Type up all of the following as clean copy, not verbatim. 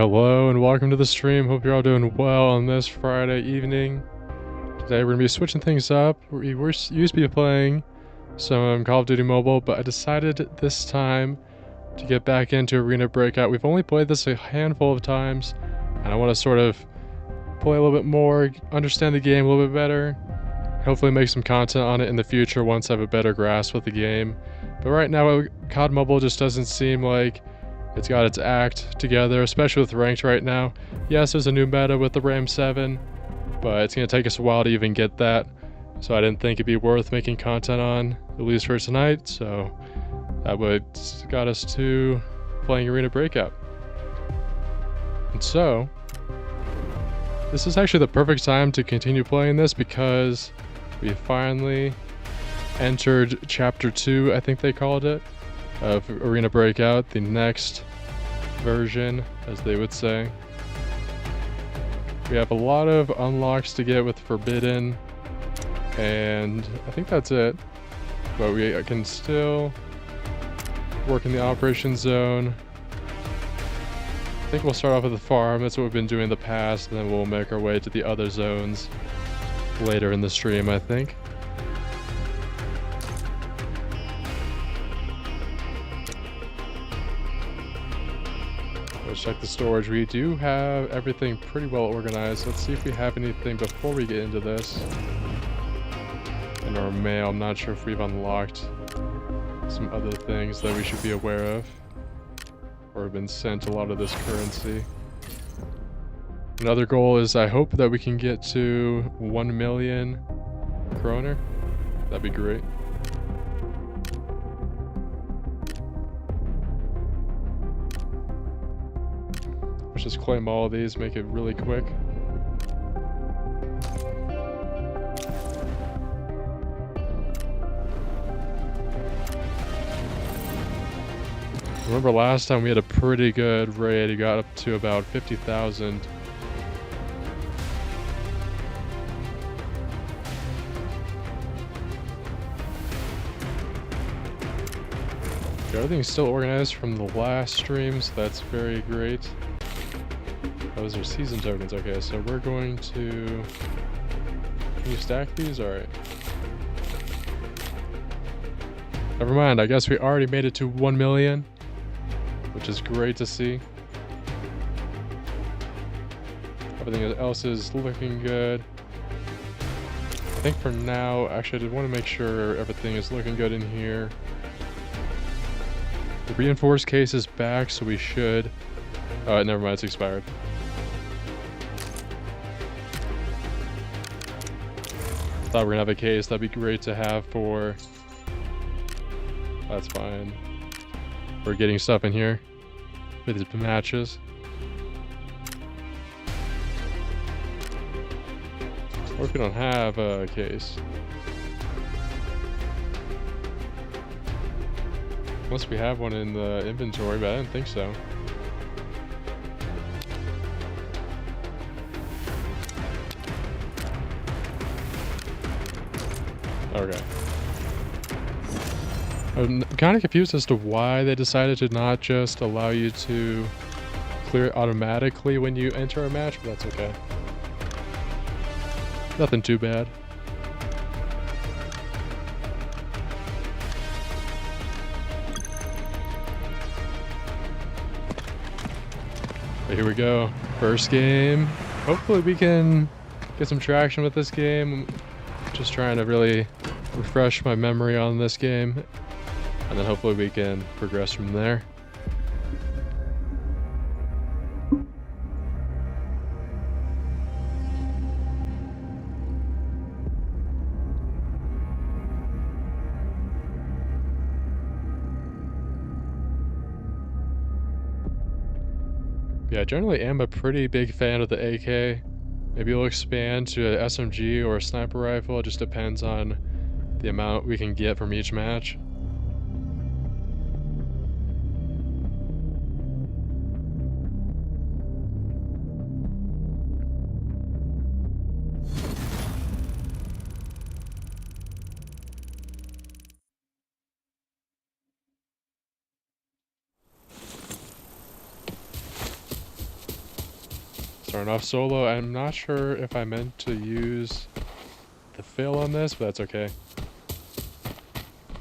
Hello and welcome to the stream. Hope you're all doing well on this Friday evening. Today we're going to be switching things up. We used to be playing some Call of Duty Mobile, but I decided this time to get back into Arena Breakout. We've only played this a handful of times, and I want to sort of play a little bit more, understand the game a little bit better, hopefully make some content on it in the future once I have a better grasp of the game. But right now, COD Mobile just doesn't seem like it's got its act together, especially with ranked right now. Yes, there's a new meta with the Ram 7, but it's going to take us a while to even get that. So I didn't think it'd be worth making content on, at least for tonight. So that got us to playing Arena Breakout. And so, this is actually the perfect time to continue playing this because we finally entered Chapter 2, I think they called it, of Arena Breakout, the next version, as they would say. We have a lot of unlocks to get with Forbidden, and I think that's it. But we can still work in the operation zone. I think we'll start off with the farm. That's what we've been doing in the past, and then we'll make our way to the other zones later in the stream, I think. Let's check the storage. We do have everything pretty well organized. Let's see if we have anything before we get into this. In our mail, I'm not sure if we've unlocked some other things that we should be aware of, or have been sent a lot of this currency. Another goal is I hope that we can get to 1 million kroner. That'd be great. Let's just claim all of these, make it really quick. Remember last time we had a pretty good raid. It got up to about 50,000. Everything's still organized from the last stream, so that's very great. Those are season tokens. Okay, so we're going to... Can you stack these? Alright. Never mind, I guess we already made it to 1 million. Which is great to see. Everything else is looking good. I think for now, actually I did want to make sure everything is looking good in here. The reinforced case is back, so we should... never mind, it's expired. Thought we were gonna have a case, that'd be great to have for... That's fine. We're getting stuff in here with the matches. Or if we don't have a case. Unless we have one in the inventory, but I didn't think so. Okay. I'm kind of confused as to why they decided to not just allow you to clear it automatically when you enter a match, but that's okay. Nothing too bad. But here we go. First game. Hopefully we can get some traction with this game. I'm just trying to really refresh my memory on this game. And then hopefully we can progress from there. Yeah, generally am a pretty big fan of the AK. Maybe we'll expand to an SMG or a sniper rifle. It just depends on the amount we can get from each match. Starting off solo. I'm not sure if I meant to use the fail on this, but that's okay.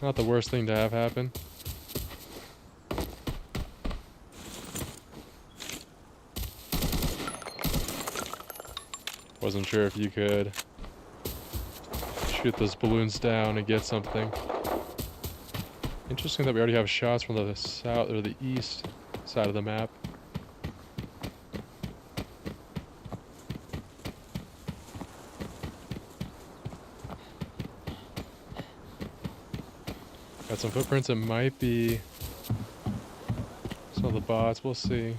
Not the worst thing to have happen. Wasn't sure if you could shoot those balloons down and get something. Interesting that we already have shots from the south or the east side of the map. Got some footprints. It might be some of the bots. We'll see.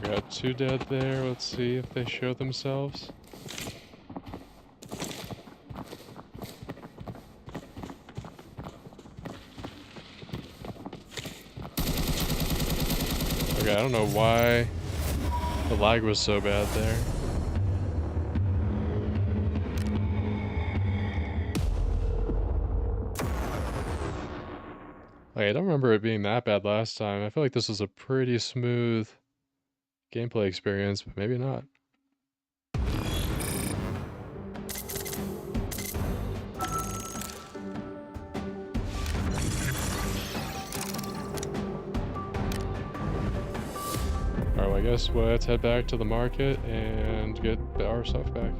We got 2 dead there. Let's see if they show themselves. Okay, I don't know why the lag was so bad there. Like, I don't remember it being that bad last time. I feel like this was a pretty smooth gameplay experience, but maybe not. Alright, well, I guess let's head back to the market and get our stuff back.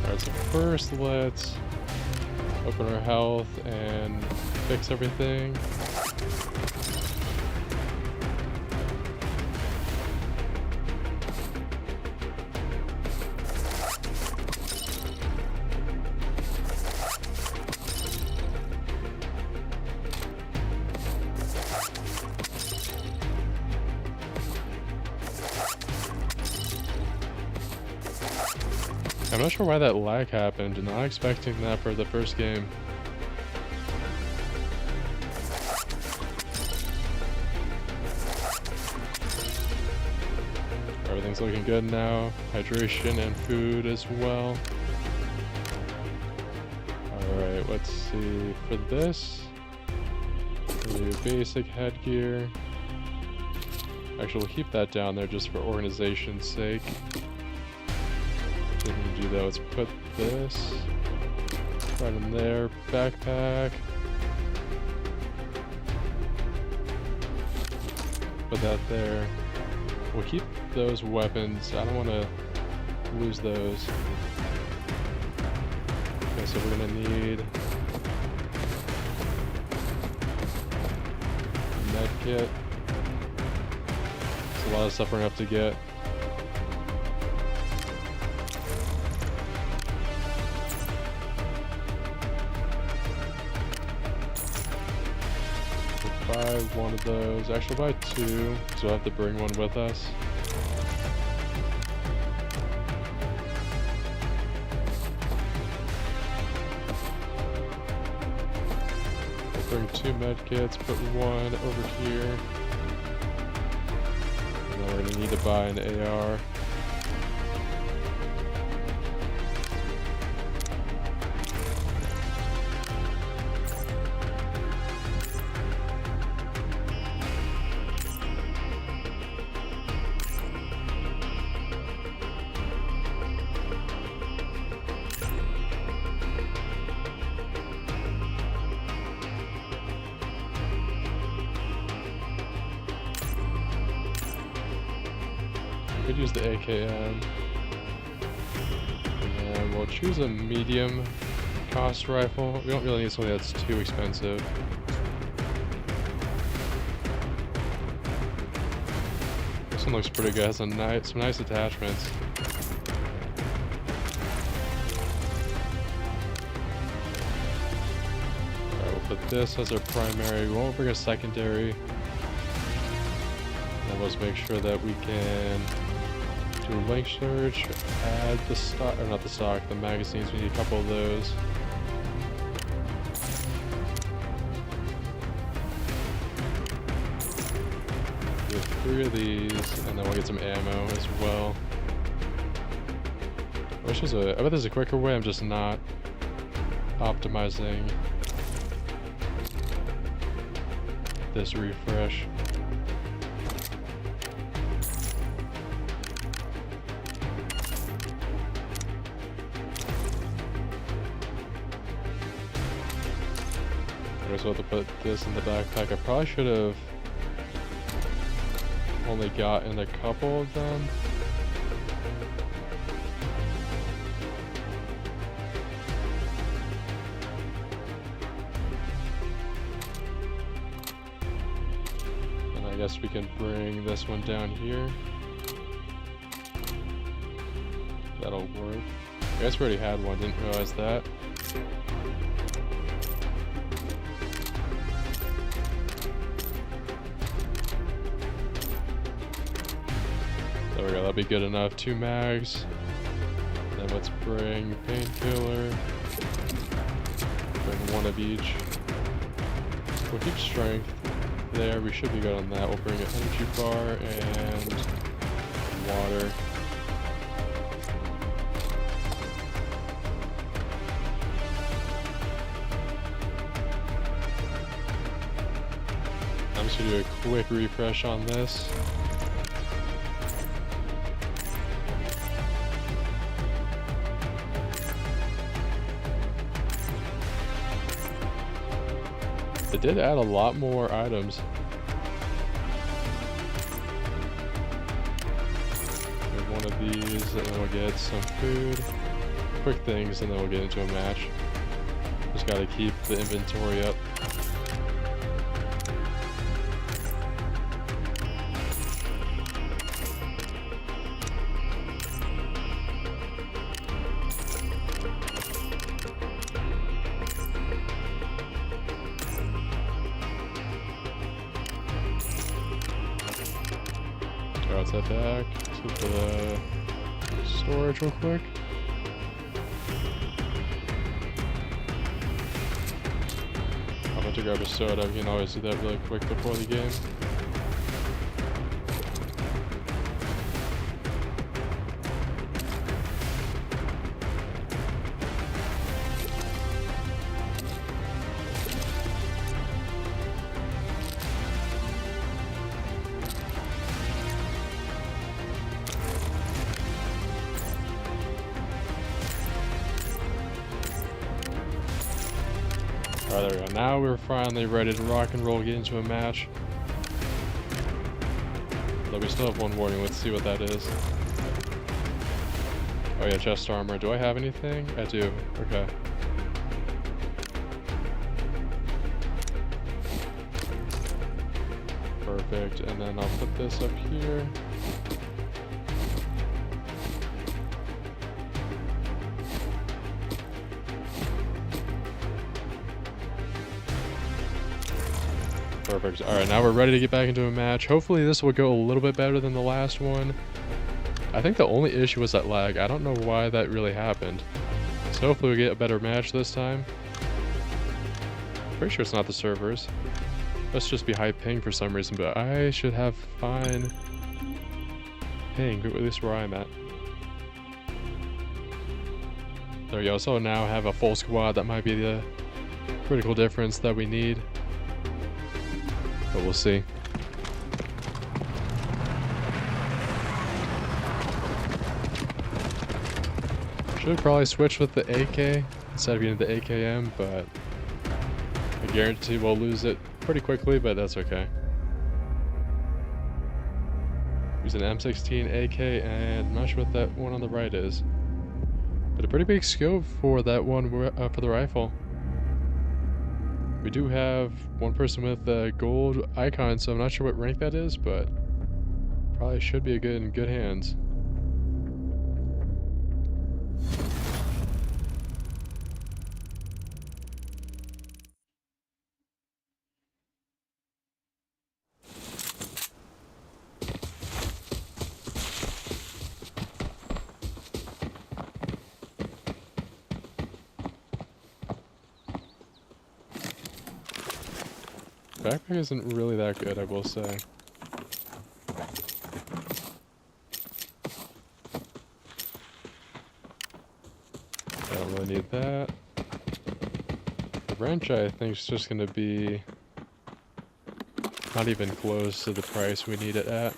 Alright, so first let's open our health and fix everything. I'm not sure why that lag happened. I'm not expecting that for the first game. Everything's looking good now. Hydration and food as well. Alright, let's see. For this, we'll do basic headgear. Actually, we'll keep that down there just for organization's sake. What we do though is put this right in there. Backpack. Put that there. We'll keep those weapons. I don't want to lose those. Okay, so we're gonna need a med kit. There's a lot of stuff we're gonna have to get. Buy one of those. Actually, buy 2, so we'll have to bring one with us. We'll bring 2 medkits, put one over here. And then we're gonna need to buy an AR. Could use the AKM. And we'll choose a medium cost rifle. We don't really need something that's too expensive. This one looks pretty good. It has some nice attachments. Alright, we'll put this as our primary. We won't bring a secondary. And let's make sure that we can do a link search, add the stock, or not the stock, the magazines. We need a couple of those. We have 3 of these, and then we'll get some ammo as well. I bet there's a quicker way. I'm just not optimizing this refresh. I guess we'll have to put this in the backpack. I probably should have only gotten a couple of them. And I guess we can bring this one down here. That'll work. I guess we already had one, didn't realize that. There we go, that'll be good enough. 2 mags. Then let's bring painkiller. Bring 1 of each. We'll keep strength there. We should be good on that. We'll bring an energy bar and water. I'm just gonna do a quick refresh on this. They did add a lot more items. Get 1 of these, and then we'll get some food. Quick things, and then we'll get into a match. Just gotta keep the inventory up. Alright, let's head back to the storage real quick. I'm going to grab a soda. We can always do that really quick before the game. Alright, there we go. Now we're finally ready to rock and roll, get into a match. Though we still have 1 warning. Let's see what that is. Oh yeah, chest armor. Do I have anything? I do. Okay. Perfect. And then I'll put this up here. Perfect. Alright, now we're ready to get back into a match. Hopefully this will go a little bit better than the last one. I think the only issue was that lag. I don't know why that really happened. So hopefully we get a better match this time. Pretty sure it's not the servers. Let's just be high ping for some reason, but I should have fine ping, at least where I'm at. There we go. So now have a full squad. That might be the critical difference that we need. But we'll see. Should probably switch with the AK instead of using the AKM, but I guarantee we'll lose it pretty quickly, but that's okay. Use an M16 AK, and I'm not sure what that one on the right is. But a pretty big scope for that one for the rifle. We do have 1 person with a gold icon, so I'm not sure what rank that is, but probably should be in good hands. Backpack isn't really that good, I will say. I don't really need that. The wrench, I think, is just going to be not even close to the price we need it at.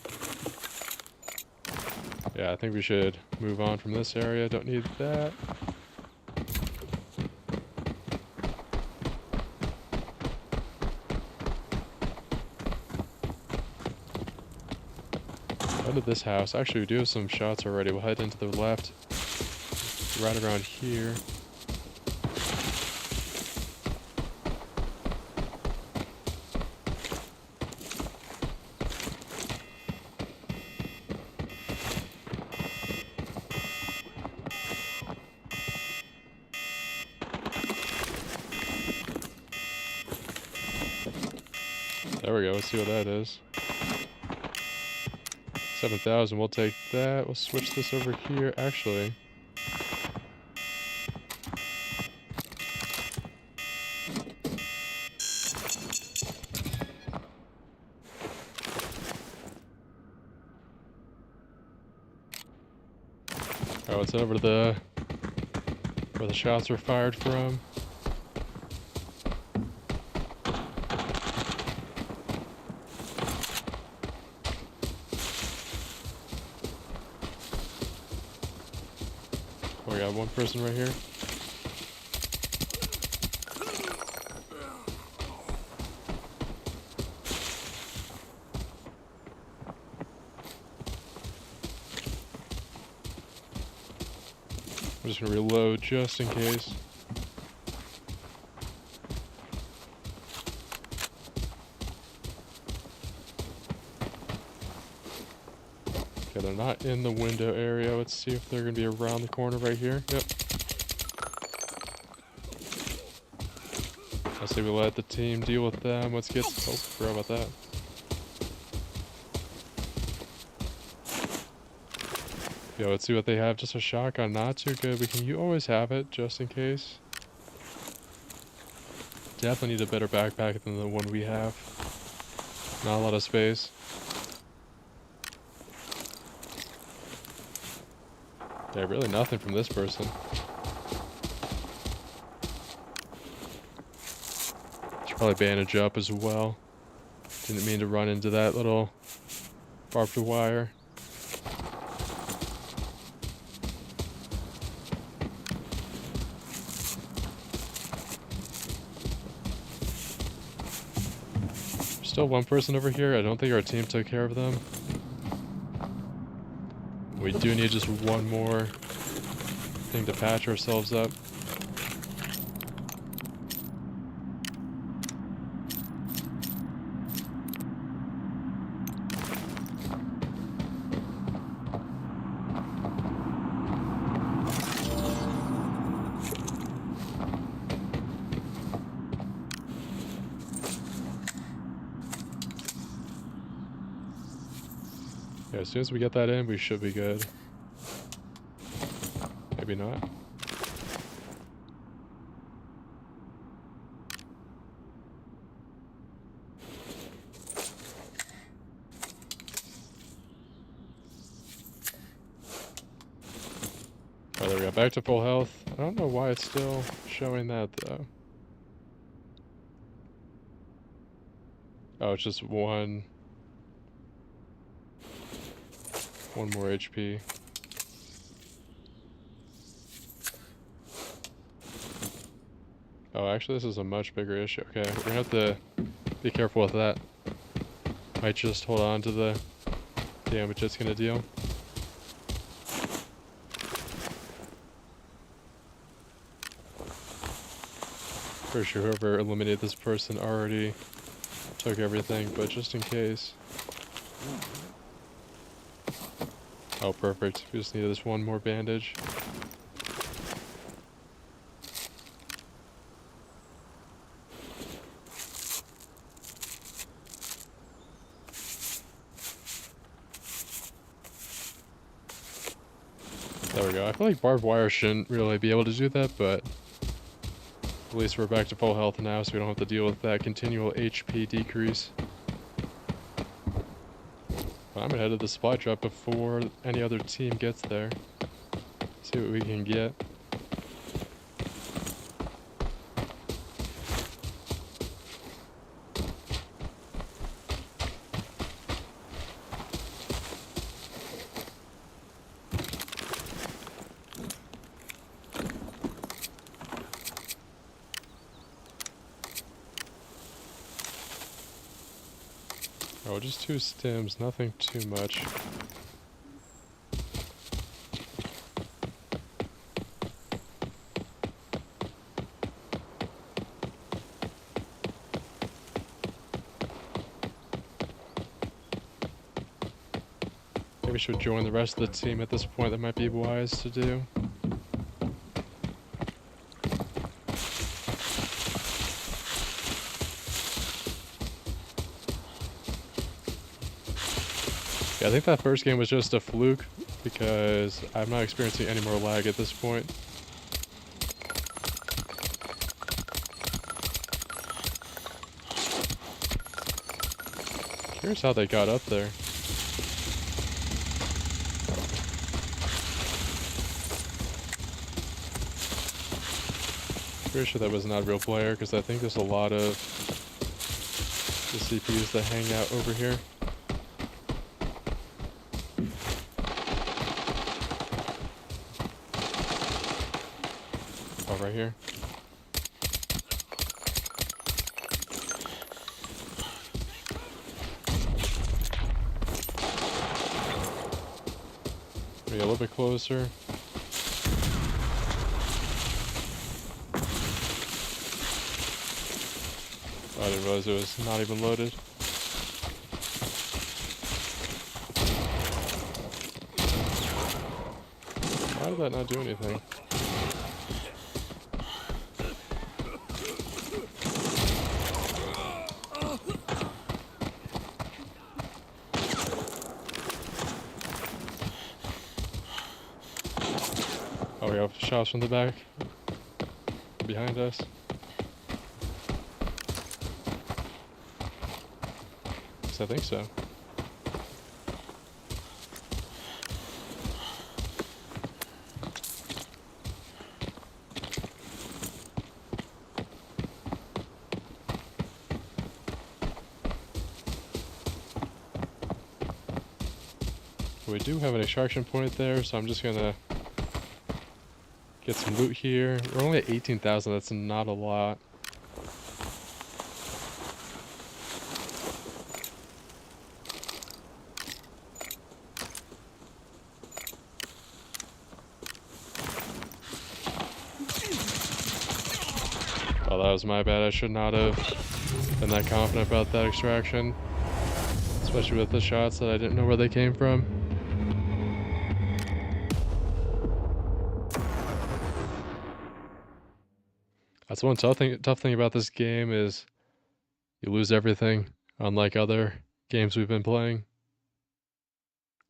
Yeah, I think we should move on from this area. Don't need that. Into this house. Actually, we do have some shots already. We'll head into the left. Right around here. There we go. Let's see what that is. 7,000. We'll take that. We'll switch this over here. Actually. Oh, it's over the where the shots were fired from. Oh, we got one person right here. I'm just gonna reload just in case. Okay, they're not in the window area. Let's see if they're gonna be around the corner right here. Yep. I say we let the team deal with them. Let's get... Oh, forgot about that. Yeah, let's see what they have. Just a shotgun. Not too good. You always have it, just in case. Definitely need a better backpack than the one we have. Not a lot of space. Yeah, really nothing from this person. Should probably bandage up as well. Didn't mean to run into that little barbed wire. Still one person over here. I don't think our team took care of them. We do need just one more thing to patch ourselves up. Yeah, as soon as we get that in, we should be good. Maybe not. Oh, there we go. Back to full health. I don't know why it's still showing that, though. Oh, it's just one more HP. Oh, actually, this is a much bigger issue. Okay, we're gonna have to be careful with that. Might just hold on to the damage it's gonna deal. Pretty sure whoever eliminated this person already took everything, but just in case. Oh, perfect. We just need this one more bandage. There we go. I feel like barbed wire shouldn't really be able to do that, but At least we're back to full health now, so we don't have to deal with that continual HP decrease. I'm gonna head to the supply drop before any other team gets there. See what we can get. Oh, just 2 stims, nothing too much. Maybe we should join the rest of the team at this point. That might be wise to do. Yeah, I think that first game was just a fluke because I'm not experiencing any more lag at this point. Curious how they got up there. Pretty sure that was not a real player because I think there's a lot of the CPUs that hang out over here. Oh, right here. Maybe a little bit closer. I didn't realize it was not even loaded. Why did that not do anything? Oh, we have shots from the back. Behind us. I think so. We do have an extraction point there, so I'm just gonna get some loot here. We're only at 18,000, that's not a lot. Oh, that was my bad. I should not have been that confident about that extraction. Especially with the shots that I didn't know where they came from. That's one tough thing about this game is you lose everything, unlike other games we've been playing.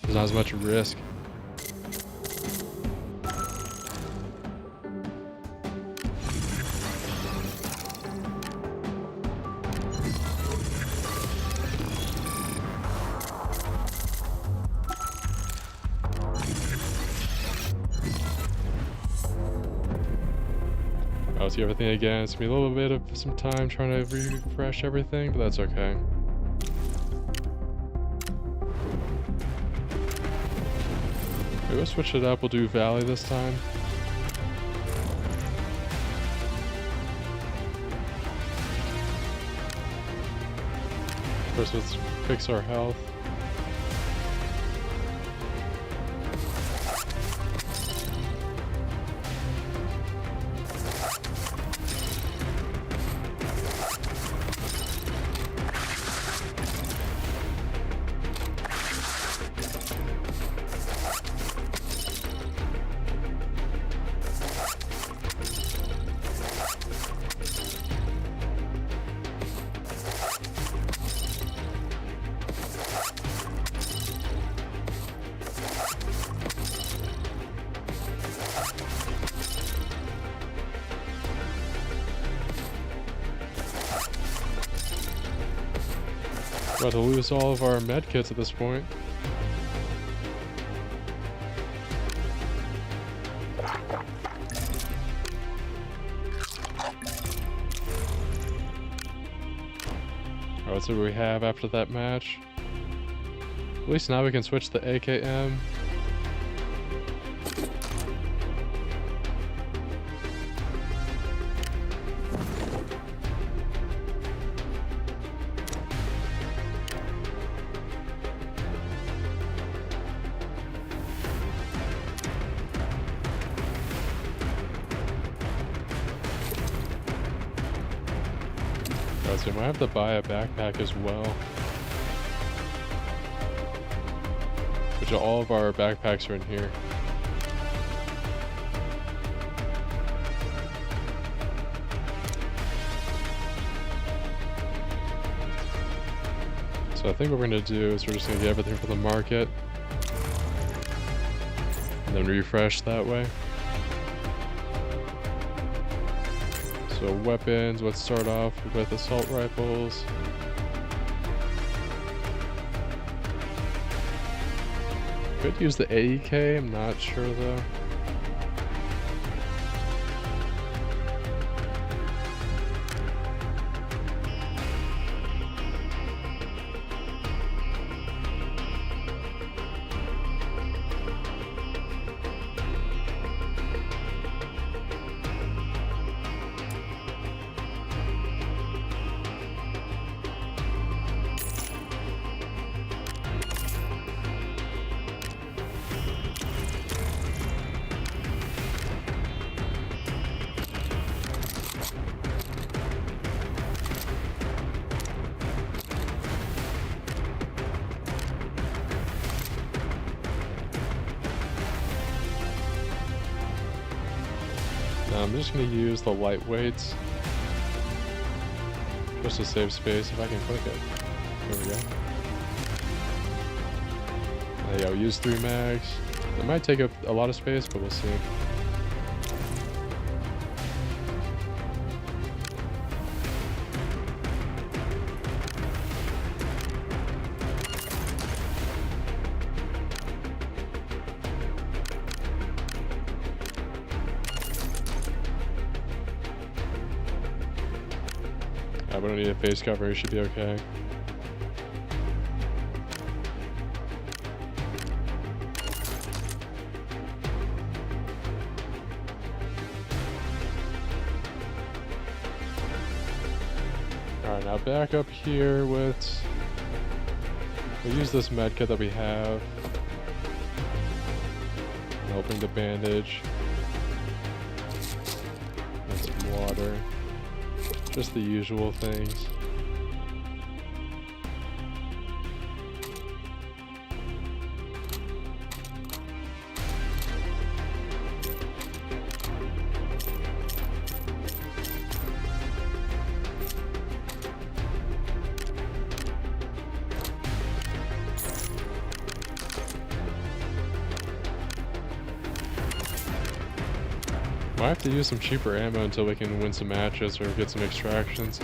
There's not as much risk. I'll see everything again. It's gonna be a little bit of some time trying to refresh everything, but that's okay. Maybe we'll switch it up. We'll do Valley this time. First, let's fix our health. About to lose all of our med kits at this point. Alright, let's see what we have after that match. At least now we can switch the AKM. So we might have to buy a backpack as well. Which all of our backpacks are in here. So I think what we're going to do is we're just going to get everything from the market. And then refresh that way. So weapons, let's start off with assault rifles. Could use the AEK, I'm not sure though. I'm just going to use the lightweights just to save space if I can click it. There we go. Yeah, we'll use 3 mags. It might take up a lot of space, but we'll see. We don't need a face cover, it should be okay. Alright, now back up here with... We'll use this med kit that we have. I'll bring the bandage. And some water. Just the usual things. Might have to use some cheaper ammo until we can win some matches or get some extractions.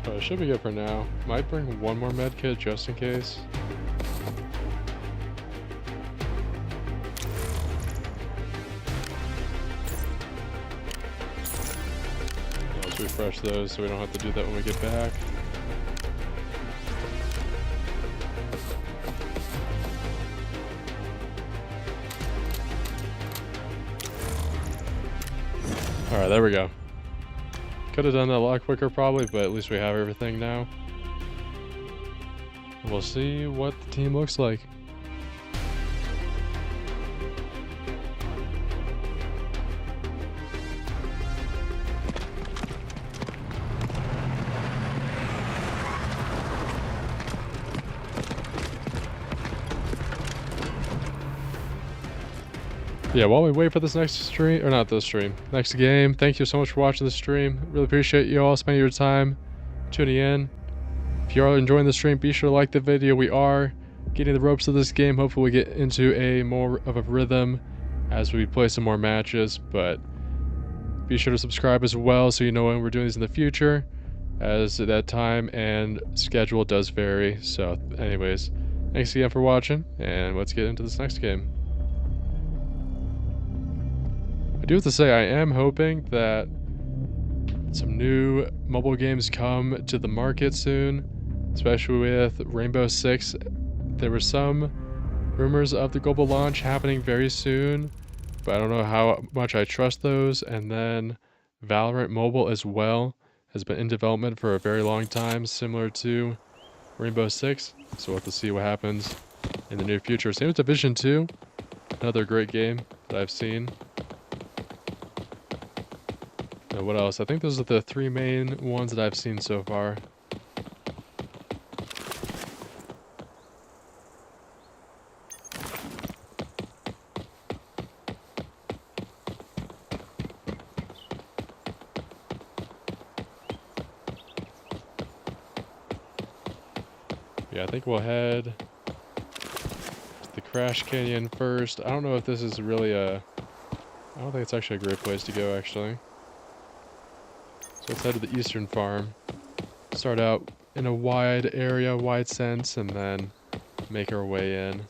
But it should be good for now. Might bring one more med kit just in case. Let's refresh those so we don't have to do that when we get back. Alright, there we go. Could have done that a lot quicker probably, but at least we have everything now. We'll see what the team looks like. Yeah, while we wait for this next stream, or not this stream, next game, thank you so much for watching the stream. Really appreciate you all spending your time tuning in. If you are enjoying the stream, be sure to like the video. We are getting the ropes of this game. Hopefully we get into a more of a rhythm as we play some more matches, but be sure to subscribe as well so you know when we're doing these in the future, as that time and schedule does vary. So anyways, thanks again for watching, and let's get into this next game. I do have to say, I am hoping that some new mobile games come to the market soon, especially with Rainbow Six. There were some rumors of the global launch happening very soon, but I don't know how much I trust those. And then Valorant Mobile as well has been in development for a very long time, similar to Rainbow Six. So we'll have to see what happens in the near future. Same with Division 2, another great game that I've seen. What else? I think those are the three main ones that I've seen so far. Yeah, I think we'll head to the Crash Canyon first. I don't know if this is really I don't think it's actually a great place to go, actually. So let's head to the eastern farm. Start out in a wide area, wide sense, and then make our way in.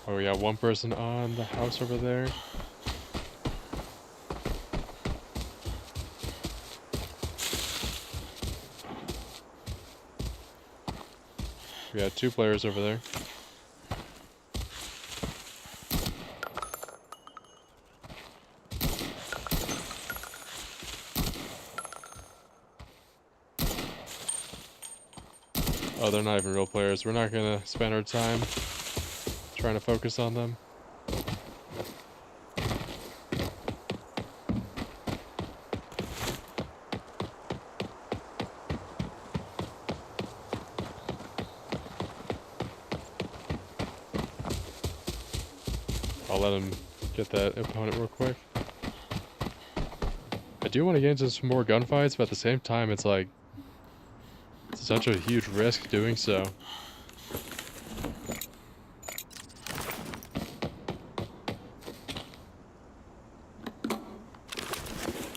Oh, we got one person on the house over there. We got two players over there. Oh, they're not even real players. We're not gonna spend our time trying to focus on them. I'll let him get that opponent real quick. I do want to get into some more gunfights, but at the same time, it's like, it's such a huge risk doing so.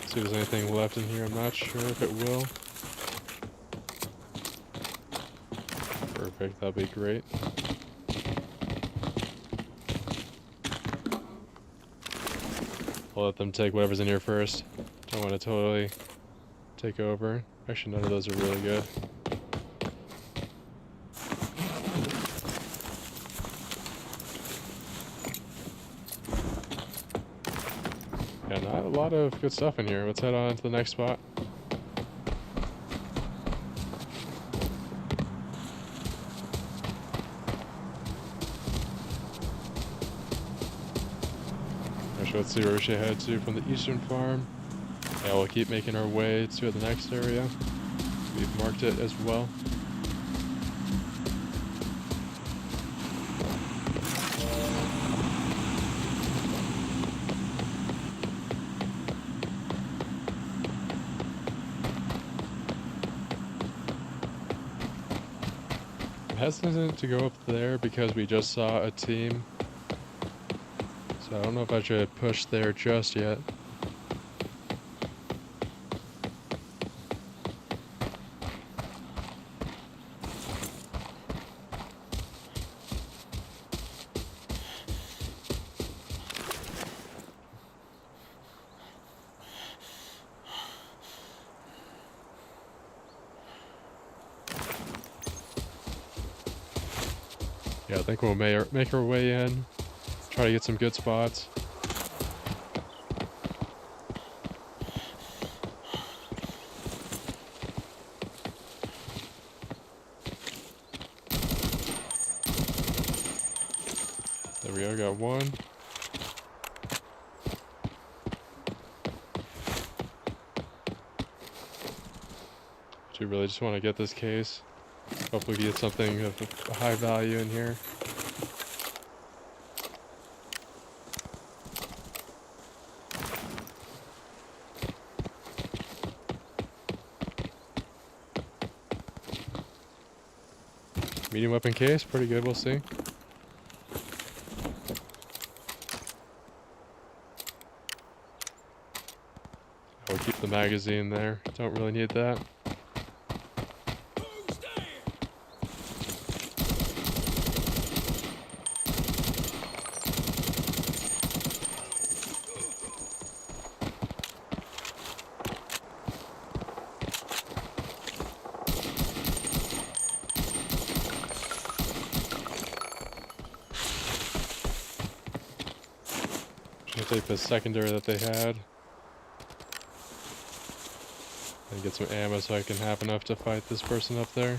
See if there's anything left in here. I'm not sure if it will. Perfect, that'll be great. I'll let them take whatever's in here first. Don't want to totally take over. Actually, none of those are really good. Yeah, not a lot of good stuff in here. Let's head on to the next spot. Let's see where we should head to from the eastern farm. Yeah, we'll keep making our way to the next area. We've marked it as well. hesitant to go up there because we just saw a team. So I don't know if I should push there just yet. Yeah, I think we'll make our way in. Try to get some good spots. There we go, got one. Do really just want to get this case. Hopefully we get something of a high value in here. Medium weapon case, pretty good, we'll see. I'll keep the magazine there, don't really need that. I'll take the secondary that they had. And get some ammo so I can have enough to fight this person up there.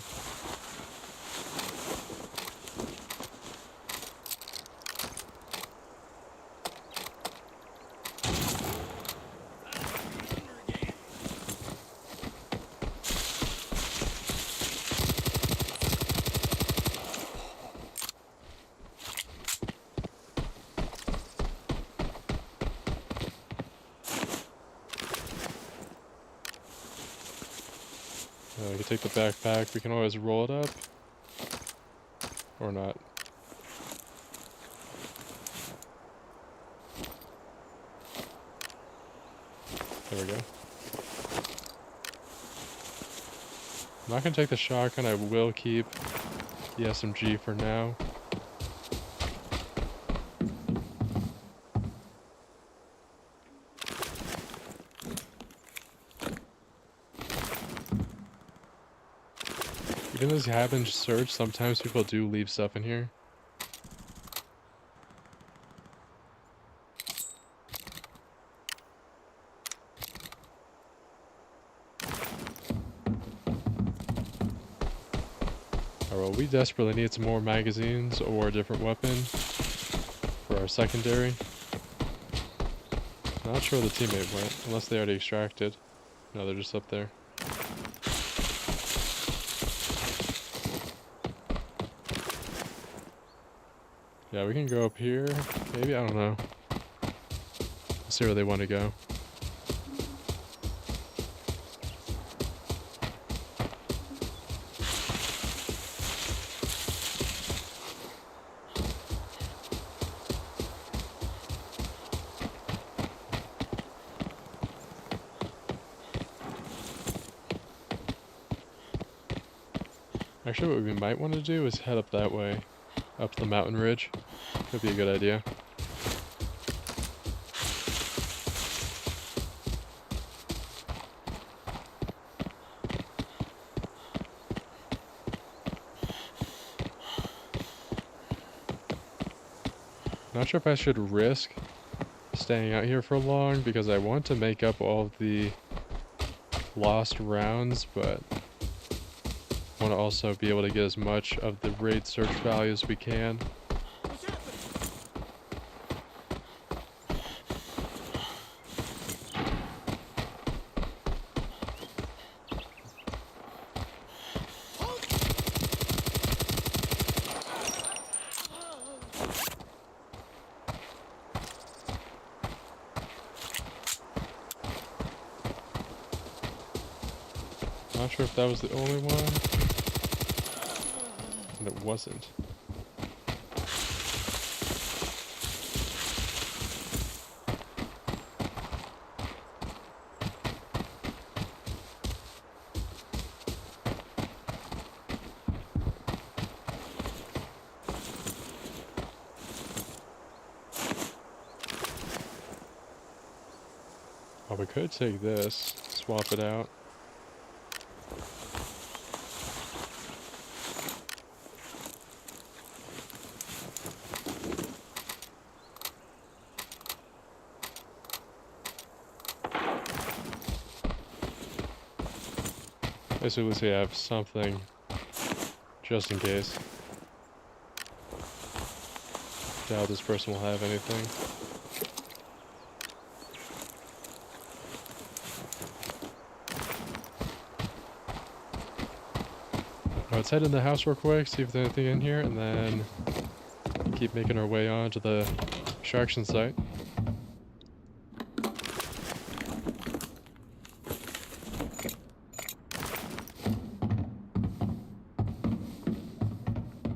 I can take the backpack, we can always roll it up. Or not. There we go. I'm not gonna take the shotgun, I will keep the SMG for now. Even though this happened search, sometimes people do leave stuff in here. Well, we desperately need some more magazines or a different weapon for our secondary. Not sure where the teammate went, unless they already extracted. No, they're just up there. Yeah, we can go up here. Maybe, I don't know. We'll see where they want to go. Actually, what we might want to do is head up that way. Up the mountain ridge. Could be a good idea. Not sure if I should risk staying out here for long because I want to make up all of the lost rounds, but I want to also be able to get as much of the raid search value as we can. Not sure if that was the only one. And it wasn't. Oh, we could take this, swap it out. Basically, let's say I have something just in case. Doubt this person will have anything. Let's head in the house real quick, see if there's anything in here, and then keep making our way on to the extraction site.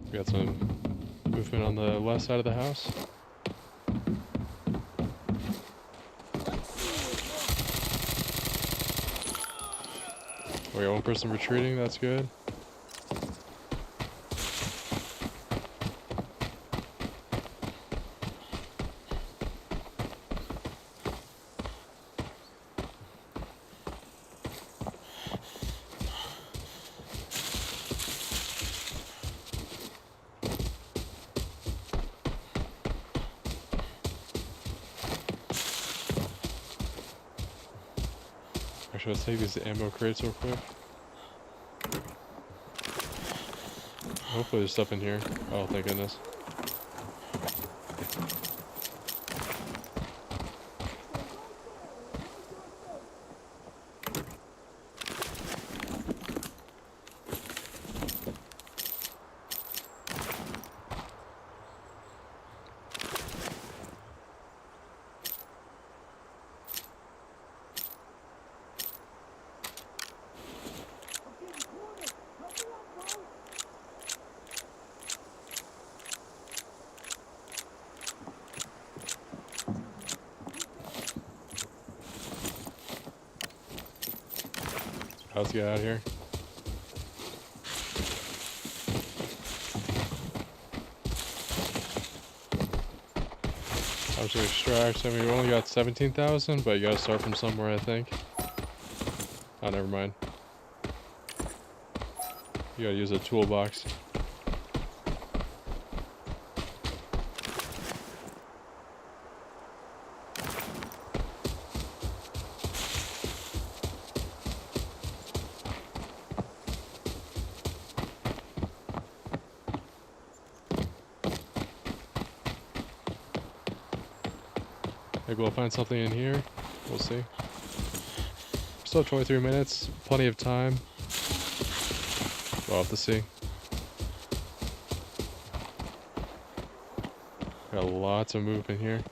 We got some movement on the left side of the house. We got one person retreating, that's good. Actually, let's take these ammo crates real quick. Hopefully there's stuff in here. Oh, thank goodness. Let's get out of here. How to extract? I mean, we only got 17,000, but you gotta start from somewhere, I think. Oh, never mind. You gotta use a toolbox. Maybe we'll find something in here. We'll see. Still have 23 minutes. Plenty of time. We'll have to see. Got lots of movement here.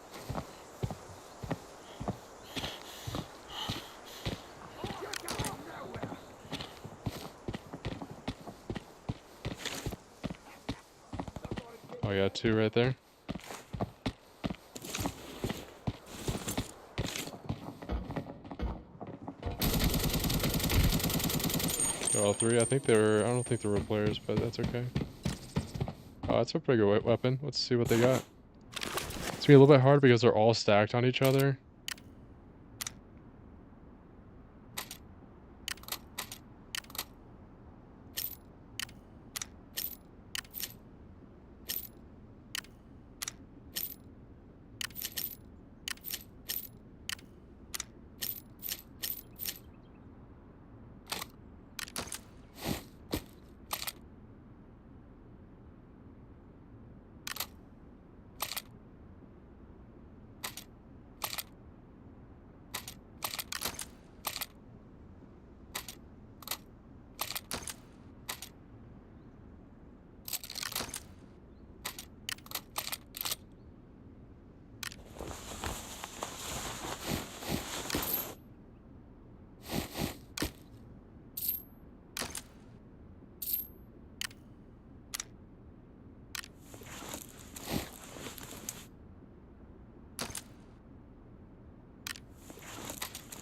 Oh, yeah, 2 right there. All 3. I think they were. I don't think they were players, but that's okay. Oh, that's a pretty good weapon. Let's see what they got. It's gonna be a little bit hard because they're all stacked on each other.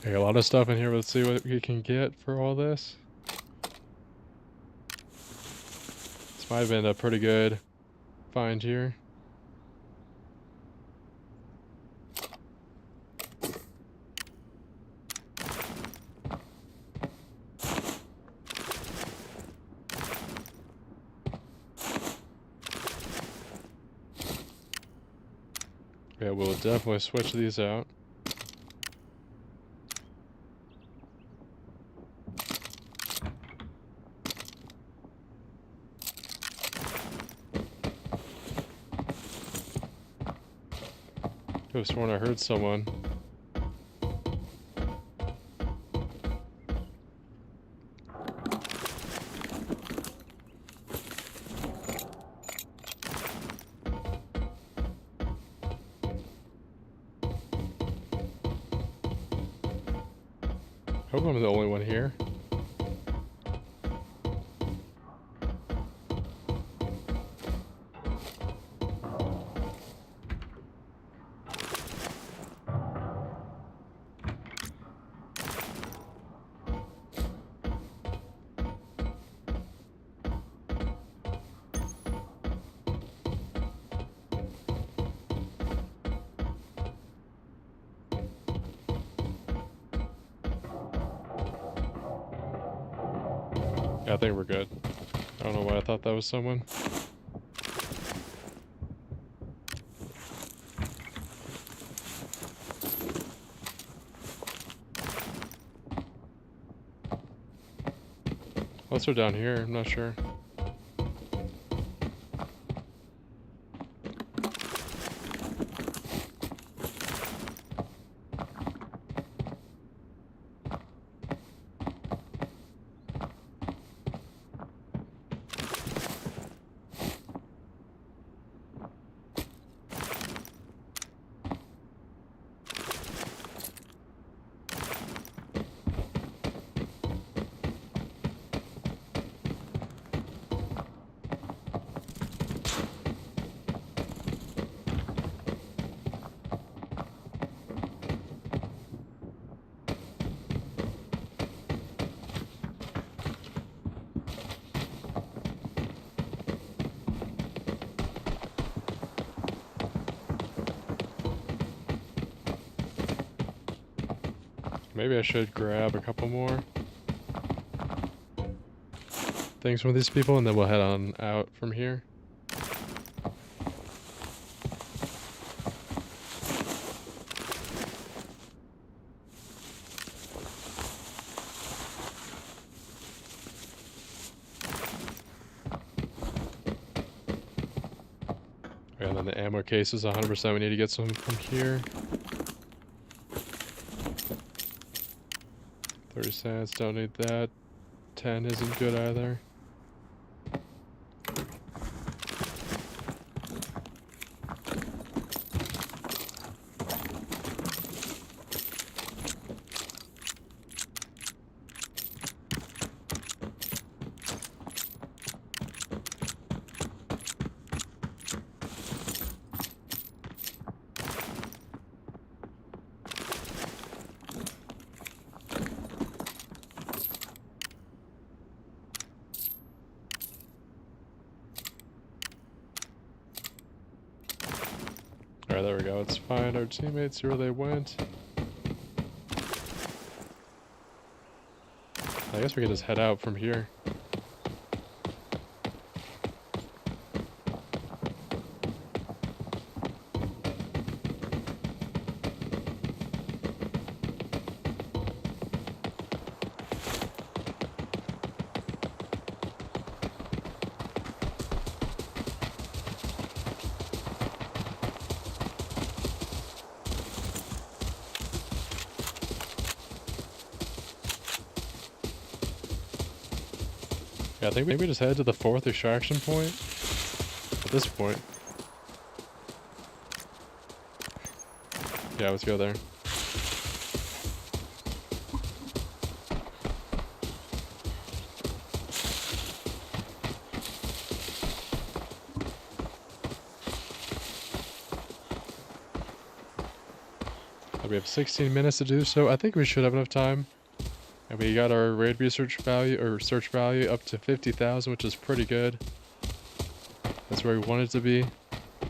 Okay, a lot of stuff in here. Let's see what we can get for all this. This might have been a pretty good find here. Yeah, we'll definitely switch these out. I could have sworn I heard someone. I hope I'm the only one here. Yeah, I think we're good. I don't know why I thought that was someone. Unless they're down here, I'm not sure. Maybe I should grab a couple more things from these people and then we'll head on out from here. And then the ammo case is 100%. We need to get some from here. 30 cents, don't need that. 10 isn't good either. Alright, there we go. Let's find our teammates, see where they went. I guess we can just head out from here. Yeah, I think maybe just head to the 4th extraction point at this point. Yeah, let's go there. That'd we have 16 minutes to do so. I think we should have enough time. And we got our raid research value, or search value, up to 50,000, which is pretty good. That's where we want it to be.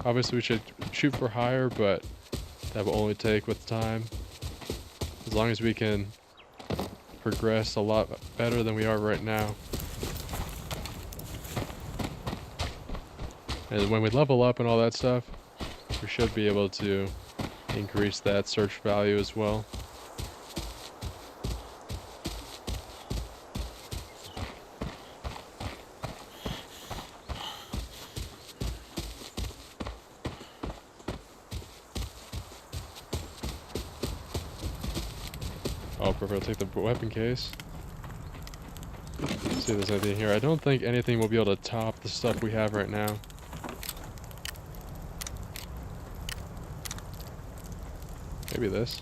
Obviously, we should shoot for higher, but that will only take with time. As long as we can progress a lot better than we are right now. And when we level up and all that stuff, we should be able to increase that search value as well. Oh, perfect. I'll take the weapon case. See if there's anything here. I don't think anything will be able to top the stuff we have right now. Maybe this.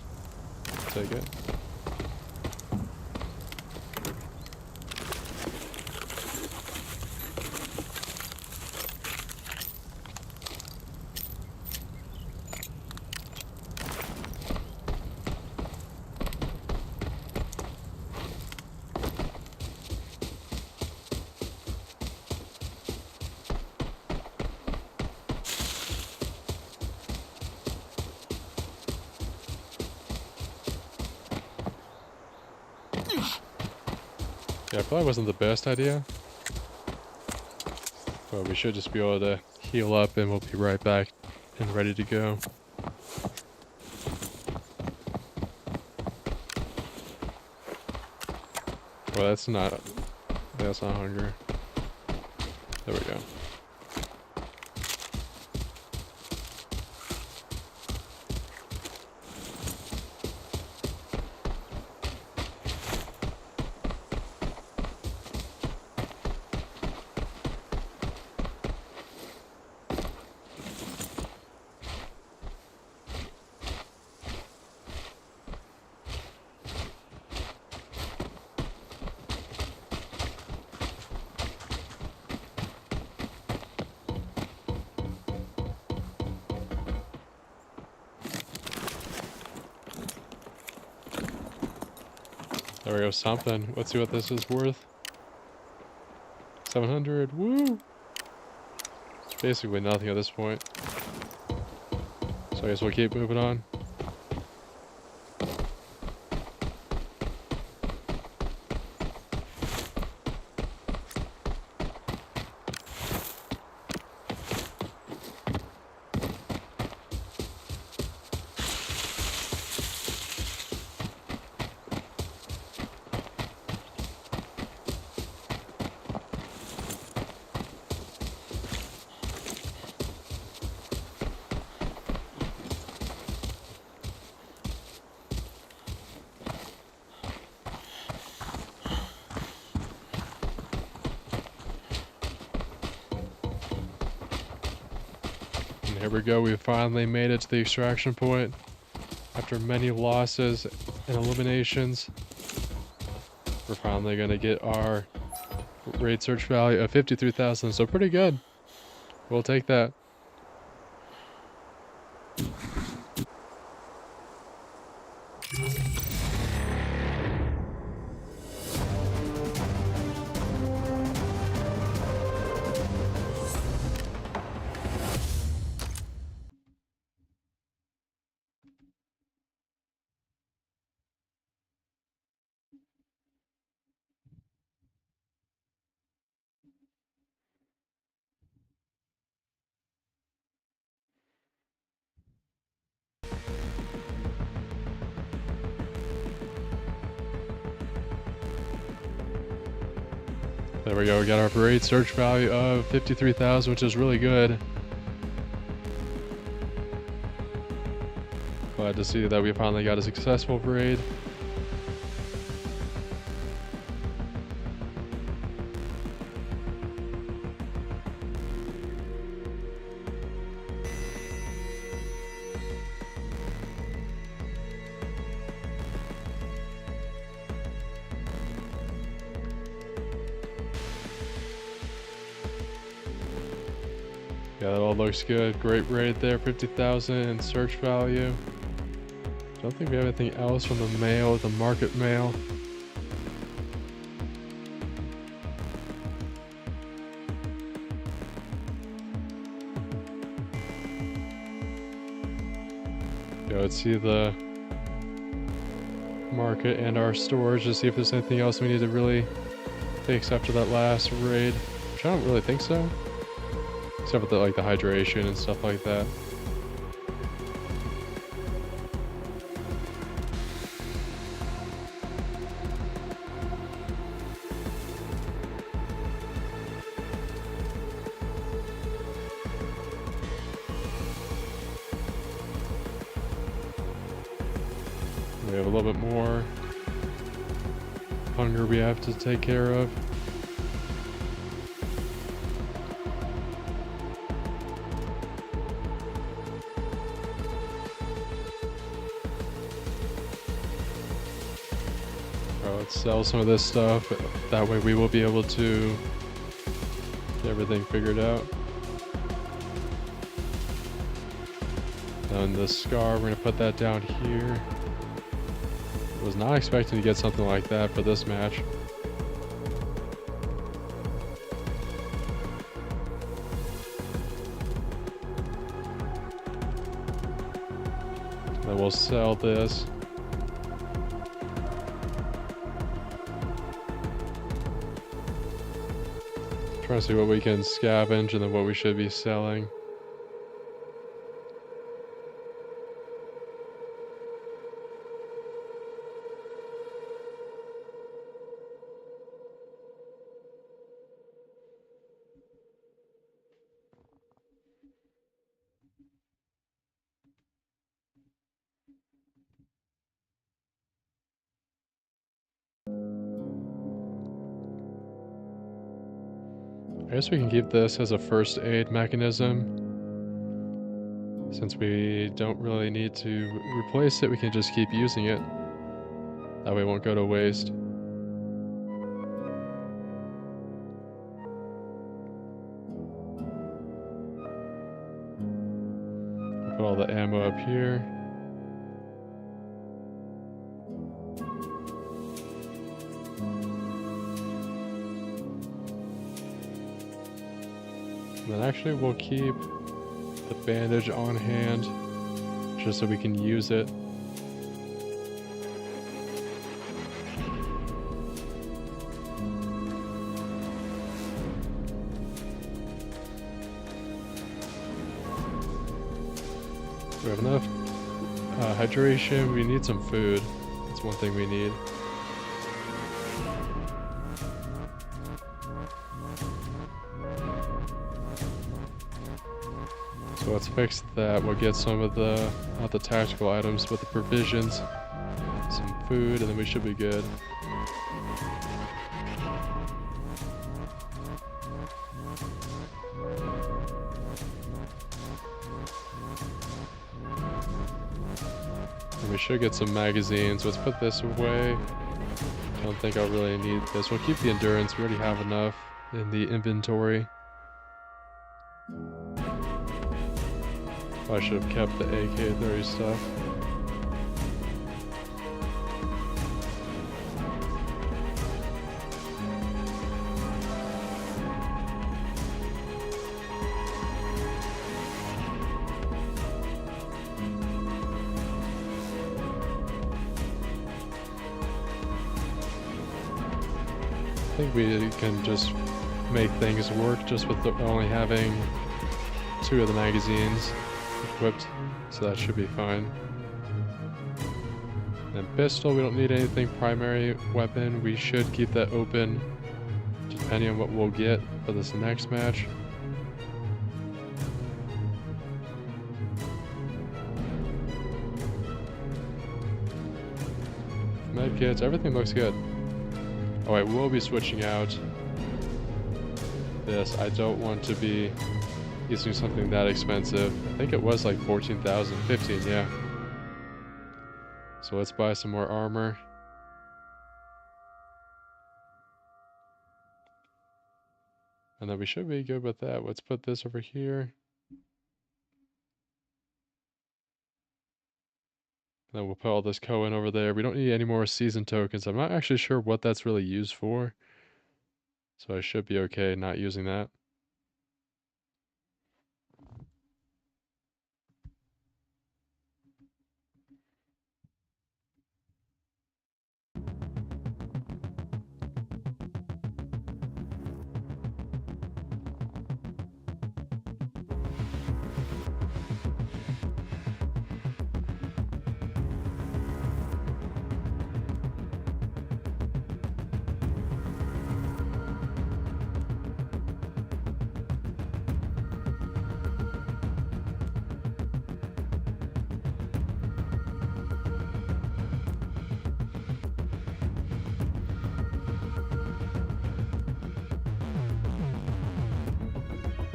Take it. Yeah, probably wasn't the best idea. But we should just be able to heal up and we'll be right back and ready to go. Well, that's not hunger. There we go. There we go, something. Let's see what this is worth. 700, woo! It's basically nothing at this point. So I guess we'll keep moving on. Here we go, we finally made it to the extraction point. After many losses and eliminations, we're finally gonna get our raid search value of 53,000, so pretty good. We'll take that. There we go, we got our raid search value of 53,000, which is really good. Glad to see that we finally got a successful raid. Yeah, that all looks good. Great raid there, 50,000 in search value. I don't think we have anything else from the mail, the market mail. Yeah, let's see the market and our stores to see if there's anything else we need to really fix after that last raid. Which I don't really think so. Except for the, like the hydration and stuff like that. We have a little bit more hunger we have to take care of. Let's sell some of this stuff. That way we will be able to get everything figured out. And the scar, we're going to put that down here. Was not expecting to get something like that for this match. Then we'll sell this. Trying to see what we can scavenge and then what we should be selling. I guess we can keep this as a first aid mechanism. Since we don't really need to replace it, we can just keep using it. That way it won't go to waste. Put all the ammo up here. And then actually we'll keep the bandage on hand just so we can use it. We have enough hydration. We need some food. That's one thing we need. So let's fix that. We'll get some of the, not the tactical items, but the provisions, some food, and then we should be good. And we should get some magazines. Let's put this away. I don't think I'll really need this. We'll keep the endurance. We already have enough in the inventory. I should have kept the AK-30 stuff. I think we can just make things work just with only having 2 of the magazines equipped, so that should be fine. And pistol, we don't need anything primary weapon. We should keep that open depending on what we'll get for this next match. Medkits, everything looks good. Oh, I will be switching out this. I don't want to be using something that expensive. I think it was like 14,000, 15, yeah. So let's buy some more armor. And then we should be good with that. Let's put this over here. Then we'll put all this Cohen over there. We don't need any more season tokens. I'm not actually sure what that's really used for. So I should be okay not using that.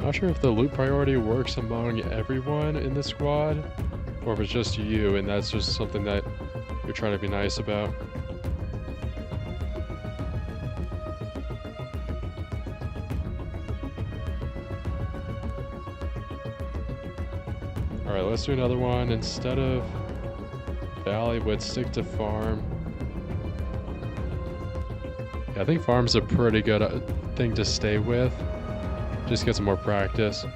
Not sure if the loot priority works among everyone in the squad, or if it's just you and that's just something that you're trying to be nice about. Alright, let's do another one. Instead of Valley, would stick to farm. Yeah, I think farm's a pretty good thing to stay with. Just get some more practice.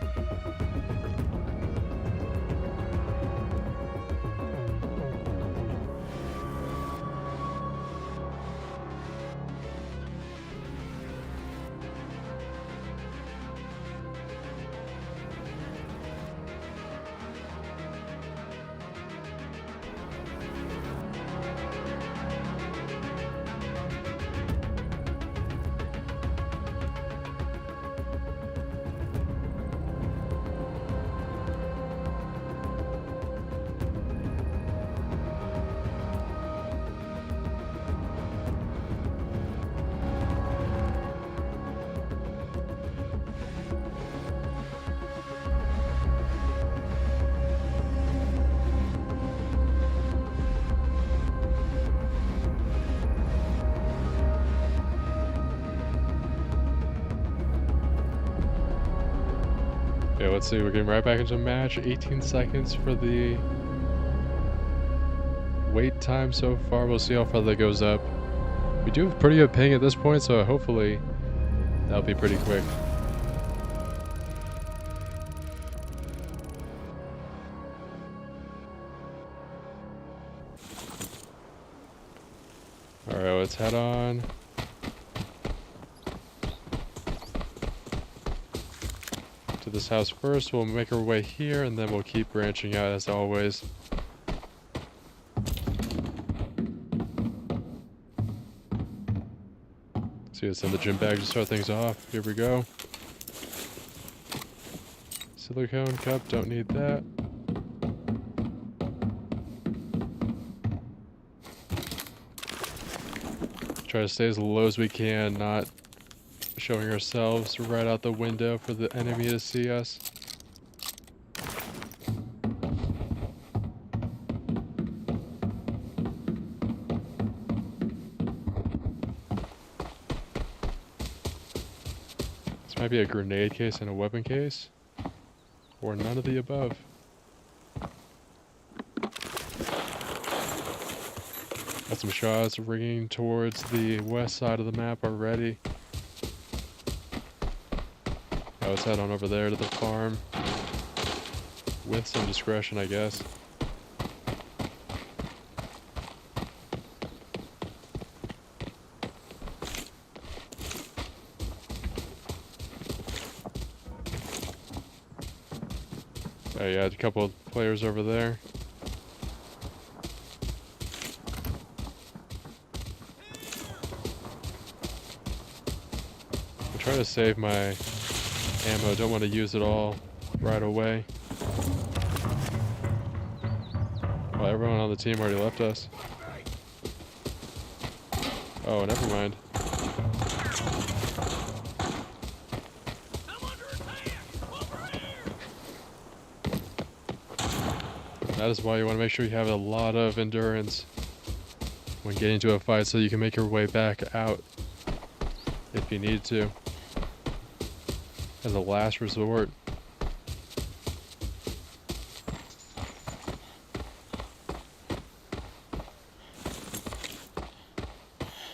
Okay, let's see, we're getting right back into the match. 18 seconds for the wait time so far. We'll see how far that goes up. We do have pretty good ping at this point, so hopefully that'll be pretty quick. Alright, let's head on. To this house first. We'll make our way here and then we'll keep branching out as always. See what's in the gym bag to start things off. Here we go. Silicone cup, don't need that. Try to stay as low as we can, not showing ourselves right out the window for the enemy to see us. This might be a grenade case and a weapon case, or none of the above. Got some shots ringing towards the west side of the map already. Let's head on over there to the farm. With some discretion, I guess. Oh yeah, a couple of players over there. I'll try to save my ammo, don't want to use it all right away. Well, everyone on the team already left us. Oh, never mind. That is why you want to make sure you have a lot of endurance when getting into a fight so you can make your way back out if you need to. As a last resort.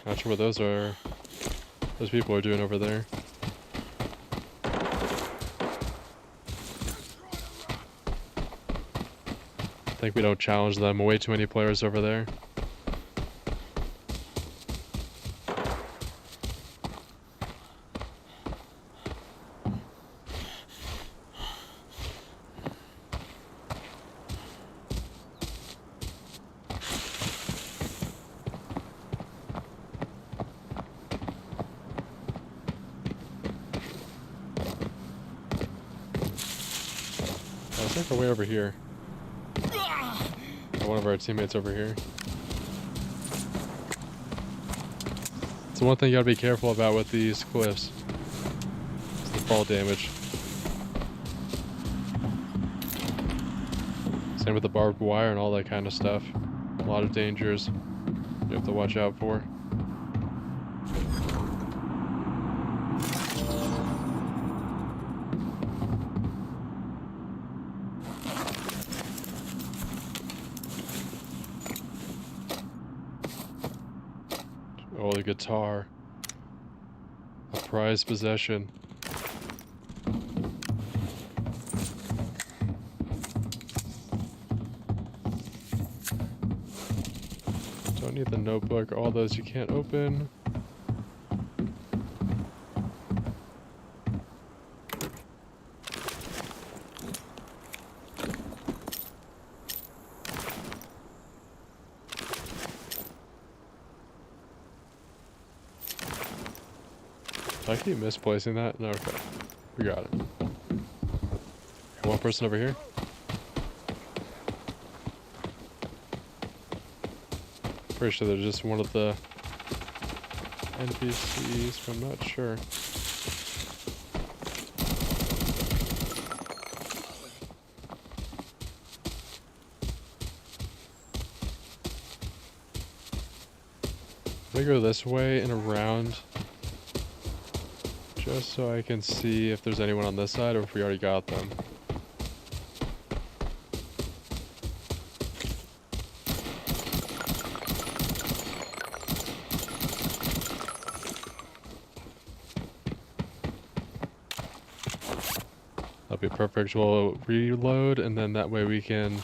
Not sure what those people are doing over there. I think we don't challenge them. Way too many players over there. Let's make our way over here. One of our teammates over here. It's the one thing you gotta be careful about with these cliffs. It's the fall damage. Same with the barbed wire and all that kind of stuff. A lot of dangers you have to watch out for. Oh, the guitar. A prized possession. Don't need the notebook. All those you can't open. I keep misplacing that. No, okay. We got it. One person over here. Pretty sure they're just one of the NPCs, but I'm not sure. I'm gonna go this way and around. Just so I can see if there's anyone on this side or if we already got them. That'll be perfect. We'll reload and then that way we can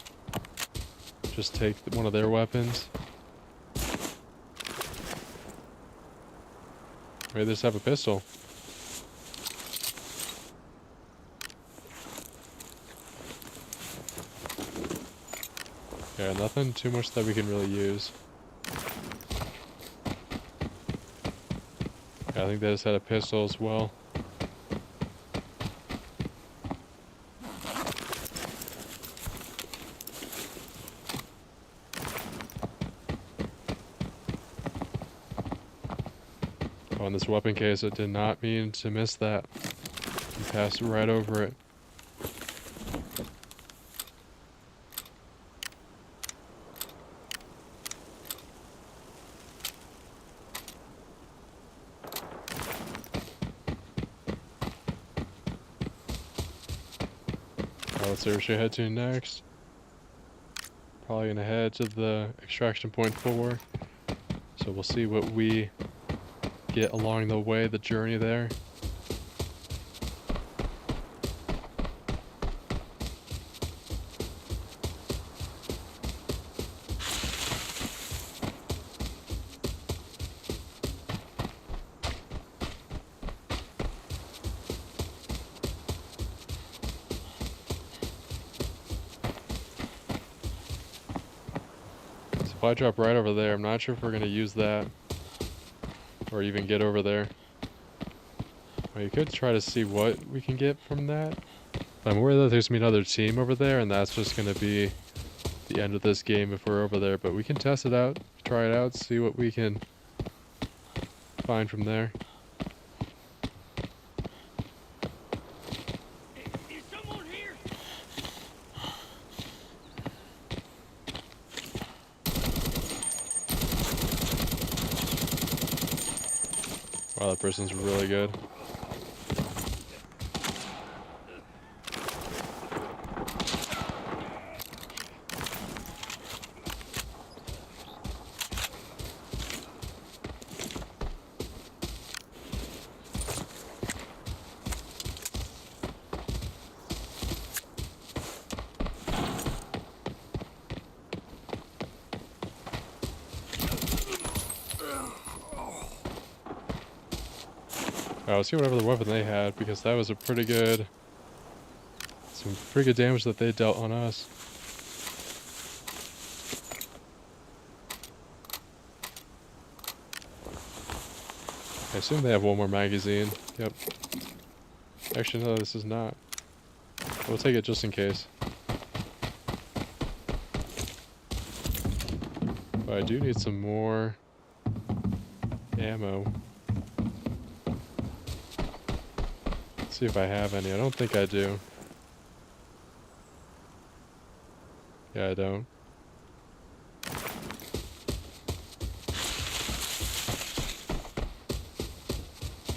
just take one of their weapons. Maybe they just have a pistol. Yeah, nothing too much that we can really use. Yeah, I think they just had a pistol as well. Oh, in this weapon case, I did not mean to miss that. We passed right over it. Let's see where we should head to next. Probably gonna head to the extraction point 4. So we'll see what we get along the way, the journey there. Supply drop right over there. I'm not sure if we're gonna use that or even get over there. Well, you could try to see what we can get from that. But I'm worried that there's gonna be another team over there and that's just gonna be the end of this game if we're over there. But we can test it out, try it out, see what we can find from there. Wow, that person's really good. Alright, let's see whatever the weapon they had, because that was a pretty good... some pretty good damage that they dealt on us. I assume they have one more magazine. Yep. Actually, no, this is not. We'll take it just in case. But I do need some more ammo. Let's see if I have any. I don't think I do. Yeah, I don't.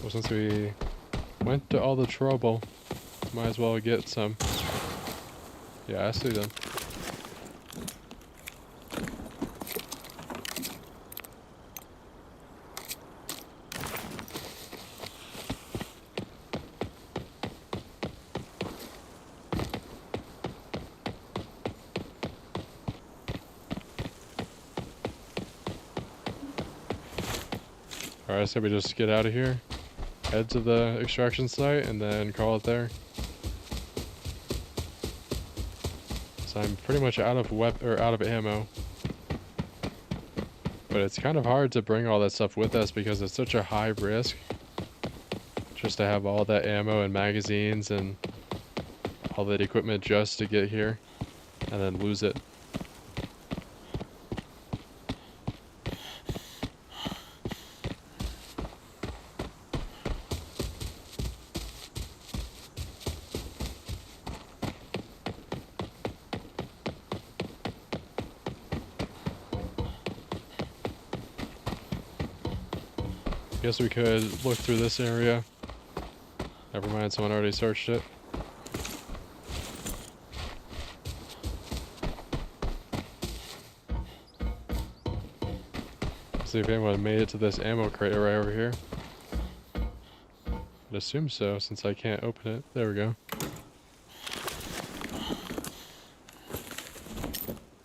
Well, since we went to all the trouble, might as well get some. Yeah, I see them. Alright, so we just get out of here, head to the extraction site, and then call it there. So I'm pretty much out of out of ammo. But it's kind of hard to bring all that stuff with us because it's such a high risk just to have all that ammo and magazines and all that equipment just to get here and then lose it. Guess we could look through this area. Never mind, someone already searched it. See if anyone made it to this ammo crate right over here. I'd assume so, since I can't open it. There we go.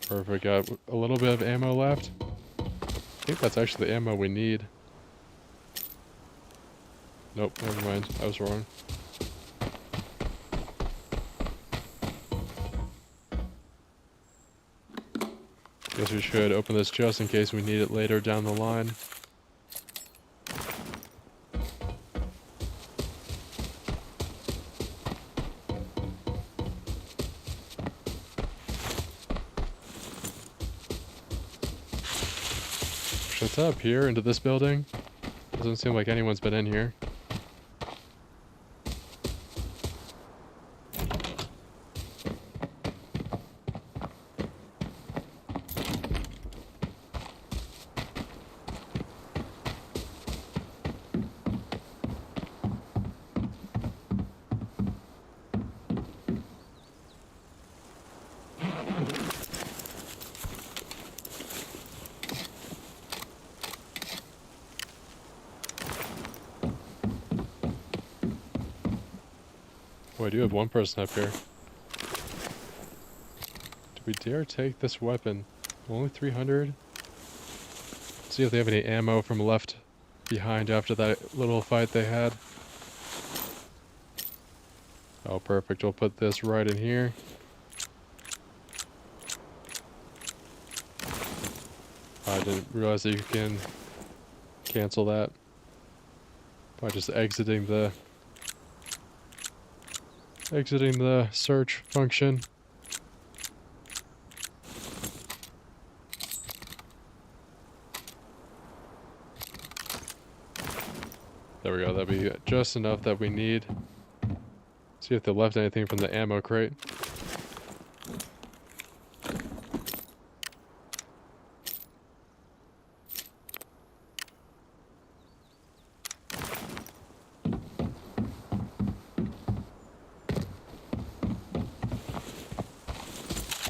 Perfect, got a little bit of ammo left. I think that's actually the ammo we need. Nope, never mind. I was wrong. Guess we should open this just in case we need it later down the line. Should I up here into this building? Doesn't seem like anyone's been in here. Oh, I do have one person up here. Do we dare take this weapon? Only 300? See if they have any ammo from left behind after that little fight they had. Oh, perfect. We'll put this right in here. I didn't realize that you can cancel that by just exiting the search function. There we go, that'd be just enough that we need. See if they left anything from the ammo crate.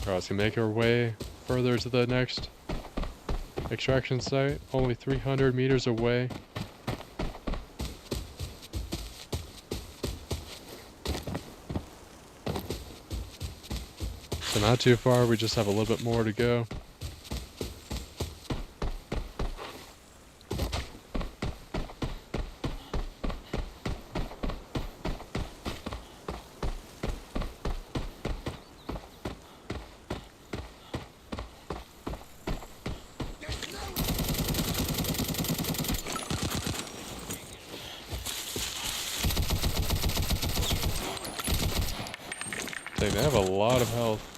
Alright, let's make our way further to the next extraction site. Only 300 meters away. So not too far, we just have a little bit more to go. Dang, they have a lot of health.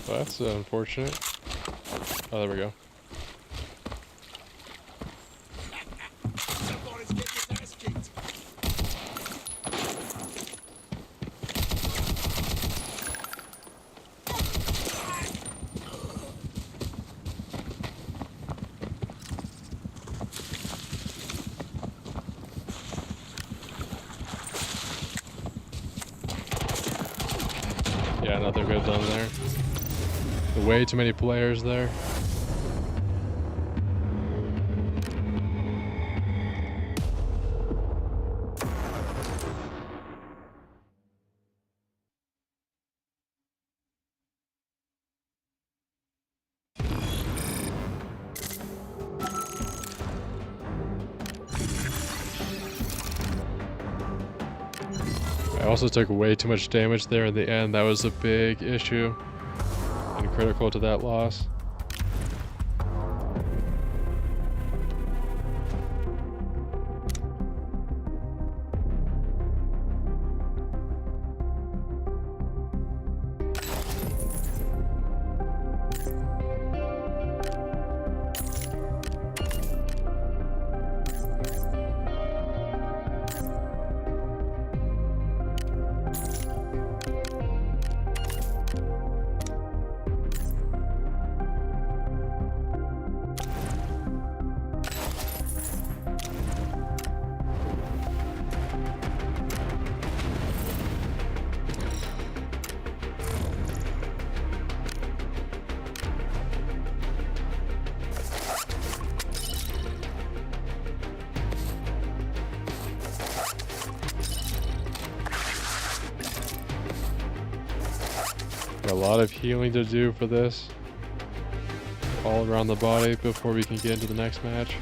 Well, that's unfortunate. Oh, there we go. Yeah, nothing good done there. Way too many players there. I also took way too much damage there in the end. That was a big issue and critical to that loss. Got a lot of healing to do for this. All around the body before we can get into the next match.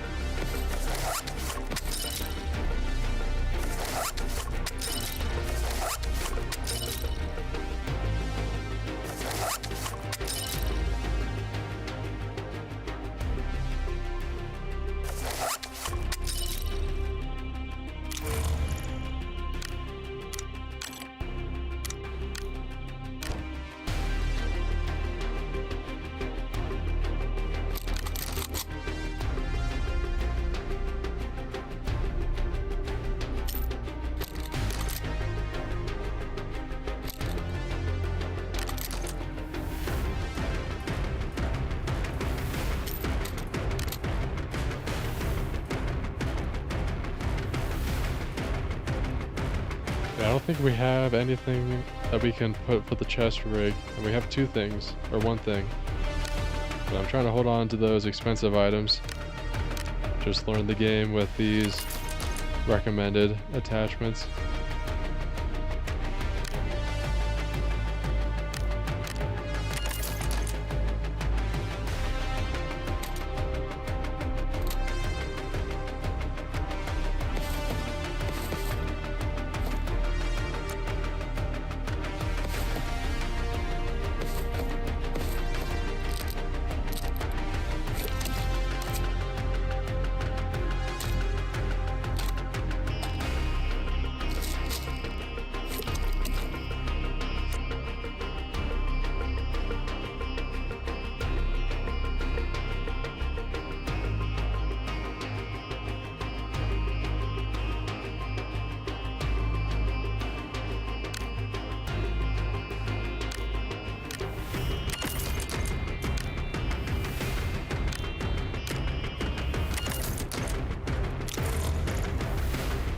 I don't think we have anything that we can put for the chest rig, and we have two things, or one thing. But I'm trying to hold on to those expensive items. Just learn the game with these recommended attachments.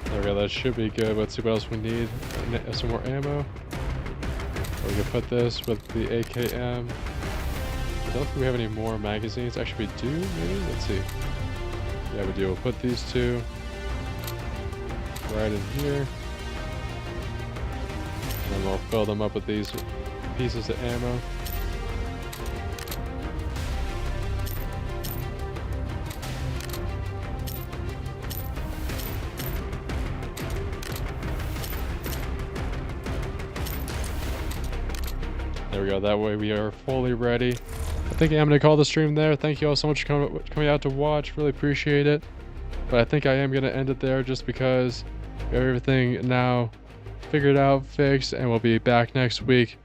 There we go, that should be good. Let's see what else we need. Some more ammo. We can put this with the AKM. I don't think we have any more magazines. Actually, we do, maybe? Let's see. Yeah, we do. We'll put these two. right in here. And we'll fill them up with these pieces of ammo. There we go, that way we are fully ready. I think I'm going to call the stream there. Thank you all so much for coming out to watch. Really appreciate it. But I think I am going to end it there just because we have everything now figured out, fixed, and we'll be back next week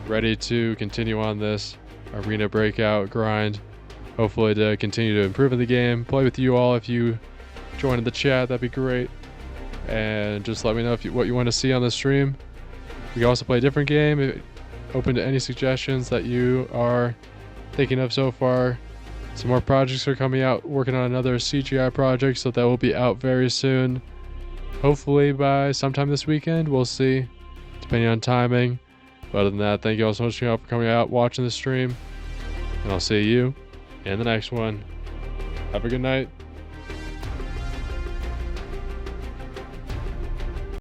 ready to continue on this arena breakout grind. Hopefully to continue to improve in the game. Play with you all. If you join in the chat, that'd be great. And just let me know what you want to see on the stream. We can also play a different game. Open to any suggestions that you are thinking of so far. Some more projects are coming out, working on another CGI project, so that will be out very soon. Hopefully by sometime this weekend, we'll see, depending on timing. But other than that, thank you all so much for coming out, watching the stream, and I'll see you in the next one. Have a good night.